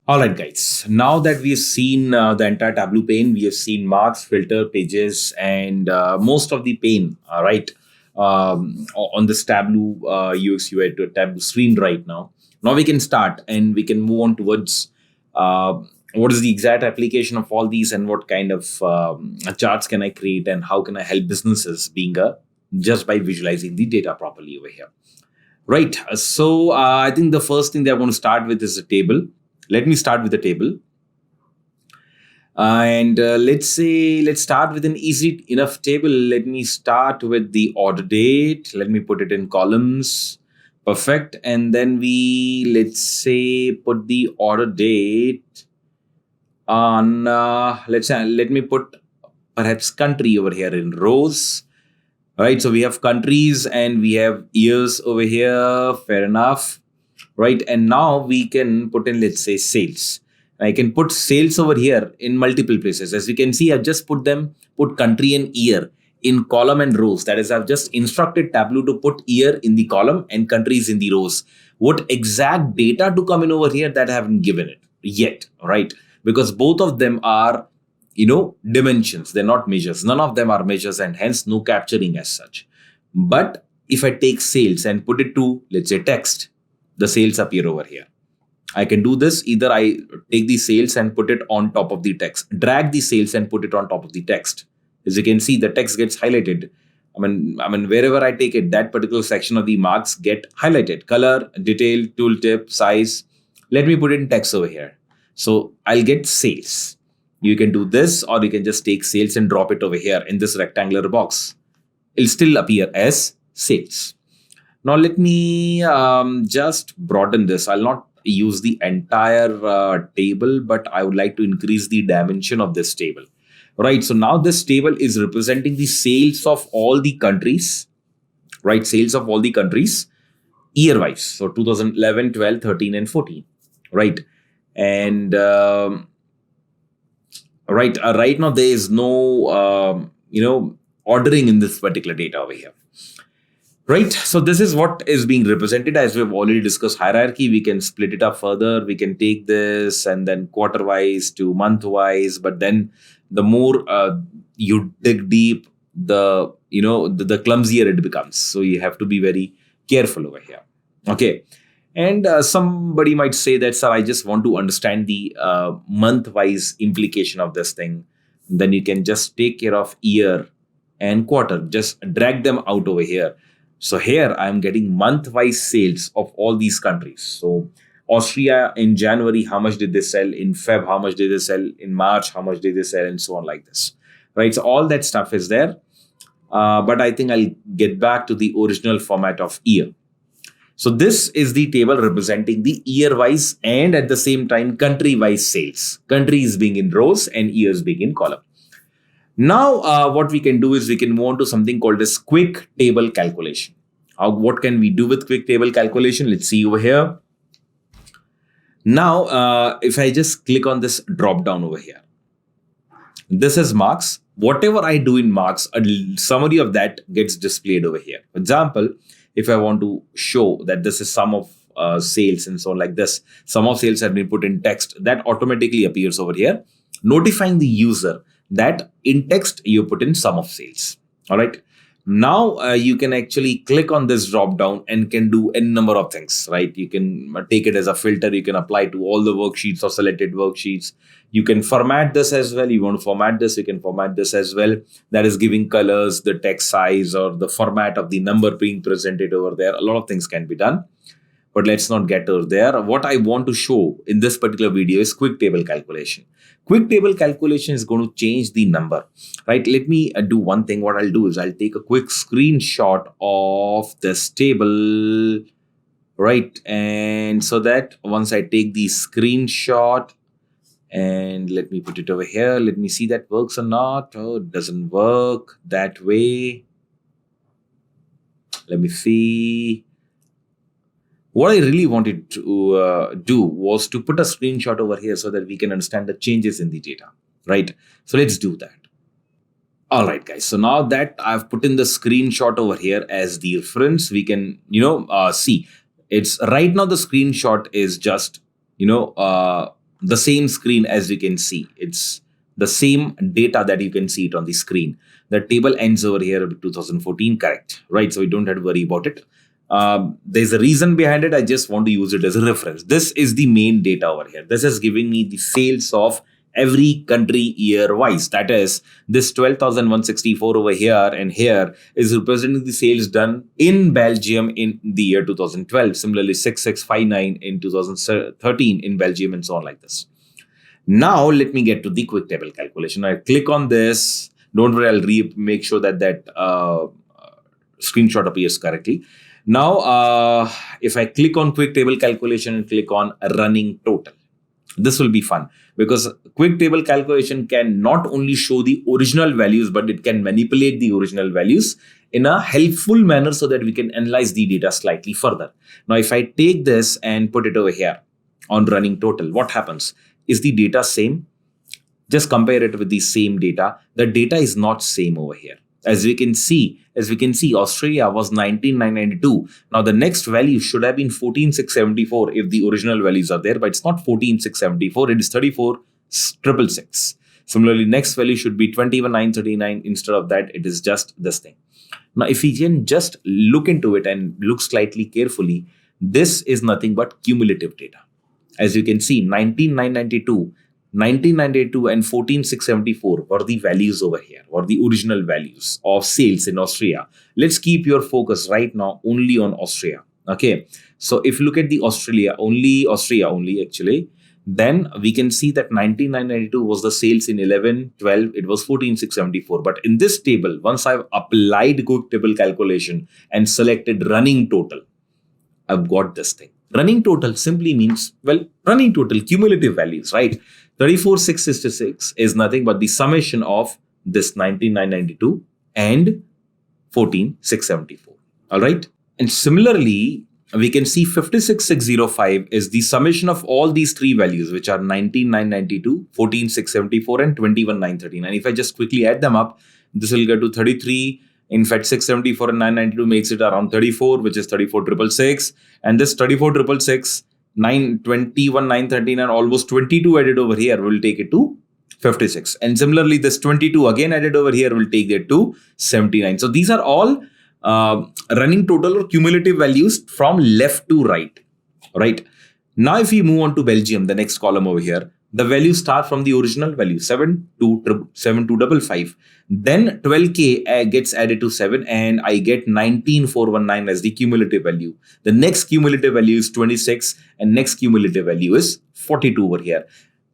All right, guys. Now that we've seen the entire Tableau pane, we have seen marks, filter, pages, and most of the pane, right, on this Tableau UX UI to Tableau screen right now. Now we can start and we can move on towards uh, what is the exact application of all these and what kind of charts can I create and how can I help businesses being just by visualizing the data properly over here. Right. So I think the first thing that I want to start with is a table. Let me start with the table. And let's start with an easy enough table. Let me start with the order date. Let me put it in columns. Perfect. And then let's say, put the order date on, let me put perhaps country over here in rows. Right. So we have countries and we have years over here. Fair enough. Right. And now we can put in, let's say, sales. I can put sales over here in multiple places. As you can see, I've just put country and year in column and rows. That is, I've just instructed Tableau to put year in the column and countries in the rows. What exact data to come in over here, that I haven't given it yet, right? Because both of them are, dimensions. They're not measures. None of them are measures and hence no capturing as such. But if I take sales and put it to, let's say, text, the sales appear over here. I can do this. Either I take the sales and put it on top of the text, drag the sales and put it on top of the text. As you can see, the text gets highlighted. Wherever I take it, that particular section of the marks get highlighted. Color, detail, tooltip, size. Let me put it in text over here. So I'll get sales. You can do this, or you can just take sales and drop it over here in this rectangular box. It'll still appear as sales. Now let me just broaden this. I'll not use the entire table, but I would like to increase the dimension of this table. Right. So now this table is representing the sales of all the countries, right? Sales of all the countries year wise. So 2011, 12, 13, and 14. Right. And right now there is no, ordering in this particular data over here. Right. So this is what is being represented. As we've already discussed hierarchy, we can split it up further. We can take this and then quarter wise to month wise. But then the more you dig deep, the clumsier it becomes. So you have to be very careful over here. Okay. And somebody might say that, sir, I just want to understand the month wise implication of this thing. Then you can just take care of year and quarter. Just drag them out over here. So here I'm getting month-wise sales of all these countries. So Austria in January, how much did they sell? In Feb, how much did they sell? In March, how much did they sell? And so on like this. Right. So all that stuff is there. But I think I'll get back to the original format of year. So this is the table representing the year-wise and at the same time country-wise sales. Countries being in rows and years being in column. Now, what we can do is we can move on to something called as quick table calculation. What can we do with quick table calculation? Let's see over here. Now, if I just click on this drop down over here, this is marks. Whatever I do in marks, a summary of that gets displayed over here. For example, if I want to show that this is sum of sales and so on like this, sum of sales have been put in text, that automatically appears over here, notifying the user that in text you put in sum of sales. All right. Now you can actually click on this drop down and can do a number of things, right? You can take it as a filter. You can apply to all the worksheets or selected worksheets. You can format this as well. You want to format this, you can format this as well. That is giving colors, the text size, or the format of the number being presented over there. A lot of things can be done. But let's not get over there. What I want to show in this particular video is quick table calculation. Quick table calculation is going to change the number, right? Let me do one thing. What I'll do is I'll take a quick screenshot of this table, right? And so that once I take the screenshot and let me put it over here, let me see that works or not. Oh, it doesn't work that way. Let me see. What I really wanted to do was to put a screenshot over here so that we can understand the changes in the data, right? So let's do that. All right, guys. So now that I've put in the screenshot over here as the reference, we can, see it's right now the screenshot is just, the same screen as you can see. It's the same data that you can see it on the screen. The table ends over here with 2014, correct, right? So we don't have to worry about it. There's a reason behind it. I just want to use it as a reference. This is the main data over here. This is giving me the sales of every country year wise. That is, this 12,164 over here and here is representing the sales done in Belgium in the year 2012. Similarly, 6659 in 2013 in Belgium, and so on like this. Now let me get to the quick table calculation. I click on this. Don't worry, I'll make sure that screenshot appears correctly. Now, if I click on quick table calculation and click on running total, this will be fun because quick table calculation can not only show the original values, but it can manipulate the original values in a helpful manner so that we can analyze the data slightly further. Now, if I take this and put it over here on running total, what happens? Is the data same? Just compare it with the same data. The data is not same over here. As we can see, Australia was 19,992. Now the next value should have been 14,674 if the original values are there, but it's not 14,674. It is 34,666. Similarly, next value should be 21,939. Instead of that, it is just this thing. Now, if we can just look into it and look slightly carefully, this is nothing but cumulative data. As you can see, 19,992. 1992 and 14,674 were the values over here, were the original values of sales in Austria. Let's keep your focus right now only on Austria. Okay. So if you look at the Austria only actually, then we can see that 19,992 was the sales in 11, 12, it was 14,674. But in this table, once I've applied quick table calculation and selected running total, I've got this thing. Running total simply means, well, running total cumulative values, right? 34,666 is nothing but the summation of this 19,992 and 14,674. All right. And similarly, we can see 56,605 is the summation of all these three values, which are 19,992, 14,674, and 21,939. If I just quickly add them up, this will get to 33. In fact, 674 and 992 makes it around 34, which is 34,666. And this 34,666, 21,939 and almost 22 added over here will take it to 56. And similarly, this 22 again added over here will take it to 79. So these are all running total or cumulative values from left to right. Right. Now, if we move on to Belgium, the next column over here, the values start from the original value 7,255. Then 12K gets added to 7 and I get 19,419 as the cumulative value. The next cumulative value is 26 and next cumulative value is 42 over here.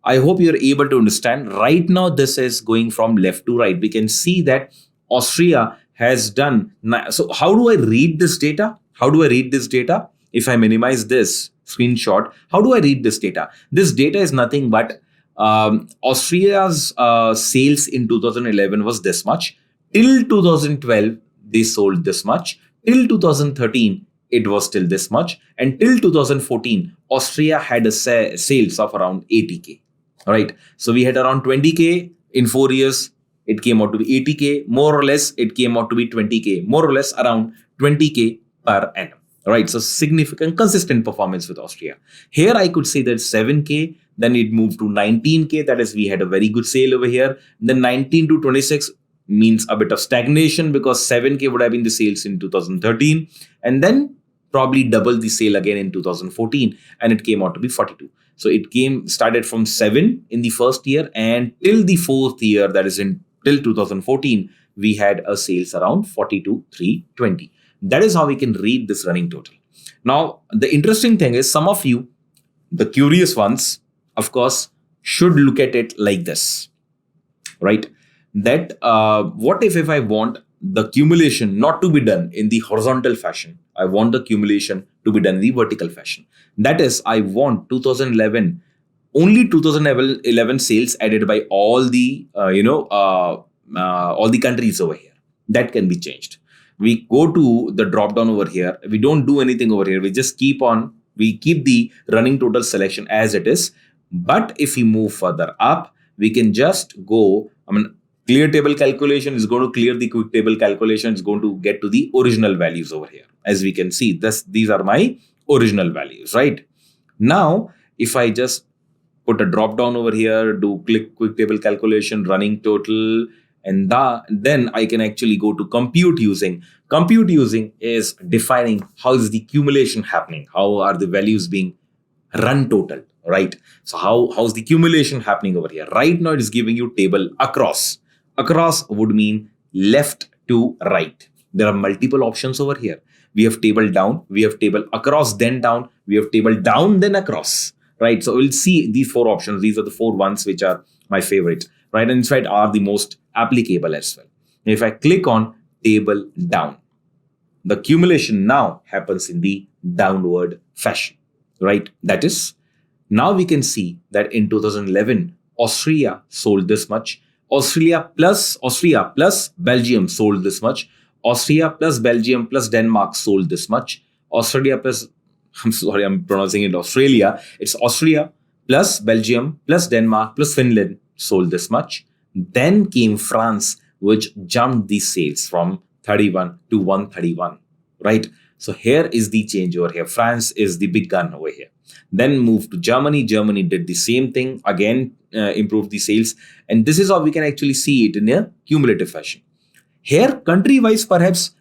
I hope you're able to understand. Right now, this is going from left to right. We can see that Austria has done. So how do I read this data? If I minimize this screenshot, how do I read this data? This data is nothing but Austria's sales in 2011 was this much. Till 2012, they sold this much. Till 2013, it was still this much. And till 2014, Austria had a sales of around 80K. All right. So we had around 20K in 4 years. It came out to be 80K. More or less, it came out to be 20K. More or less around 20K per annum. All right, so significant, consistent performance with Austria. Here I could say that 7K, then it moved to 19K. That is, we had a very good sale over here. Then 19 to 26 means a bit of stagnation because 7K would have been the sales in 2013. And then probably double the sale again in 2014. And it came out to be 42. So it started from 7 in the first year and till the fourth year, that is till 2014, we had a sales around 42,320. That is how we can read this running total. Now, the interesting thing is some of you, the curious ones, of course, should look at it like this, right? That what if I want the accumulation not to be done in the horizontal fashion? I want the accumulation to be done in the vertical fashion. That is, I want 2011, only 2011 sales added by all the, all the countries over here. That can be changed. We go to the drop down over here. We don't do anything over here. We just keep the running total selection as it is. But if we move further up, we can just go, clear table calculation is going to clear the quick table calculation. It's going to get to the original values over here. As we can see, these are my original values, right? Now, if I just put a drop down over here, do click quick table calculation, running total, and then I can actually go to compute using. Compute using is defining how is the accumulation happening, how are the values being run total, right? So how's the accumulation happening over here? Right now it is giving you table across. Across would mean left to right. There are multiple options over here. We have table down, we have table across, then down, we have table down, then across, right? So we'll see these four options. These are the four ones which are my favorite, right? And in fact are the most applicable as well. If I click on table down, the accumulation now happens in the downward fashion, right? That is, now we can see that in 2011, Austria sold this much. Austria plus Belgium sold this much. Austria plus Belgium plus Denmark sold this much. Australia plus, I'm sorry, I'm pronouncing it Australia. It's Austria plus Belgium plus Denmark plus Finland sold this much. Then came France, which jumped the sales from 31 to 131, right? So here is the change over here. France is the big gun over here. Then moved to Germany. Germany did the same thing, again, improved the sales. And this is how we can actually see it in a cumulative fashion. Here, country-wise, perhaps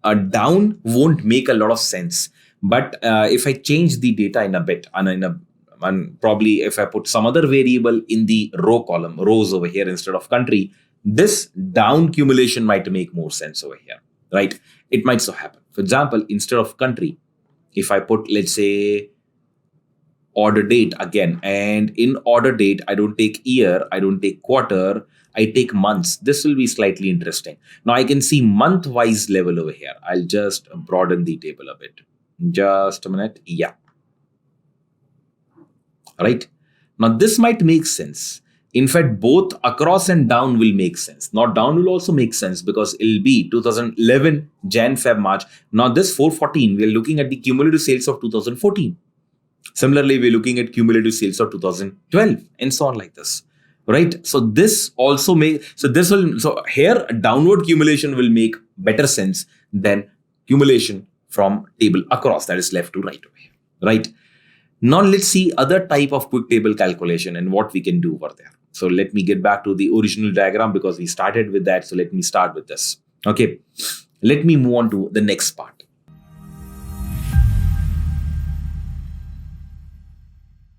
a down won't make a lot of sense. But if I change the data in a bit, and probably if I put some other variable in the row column, rows over here instead of country, this down accumulation might make more sense over here, right? It might so happen. For example, instead of country, if I put, let's say, order date again, and in order date, I don't take year, I don't take quarter, I take months. This will be slightly interesting. Now I can see month-wise level over here. I'll just broaden the table a bit. Just a minute. Yeah. Right. Now this might make sense. In fact, both across and down will make sense. Not down will also make sense because it'll be 2011, Jan, Feb, March. Now this 414, we're looking at the cumulative sales of 2014. Similarly, we're looking at cumulative sales of 2012 and so on like this, right? So this also so here downward accumulation will make better sense than accumulation from table across, that is left to right away, right? Now let's see other type of quick table calculation and what we can do over there. So let me get back to the original diagram because we started with that. So let me start with this. Okay, let me move on to the next part.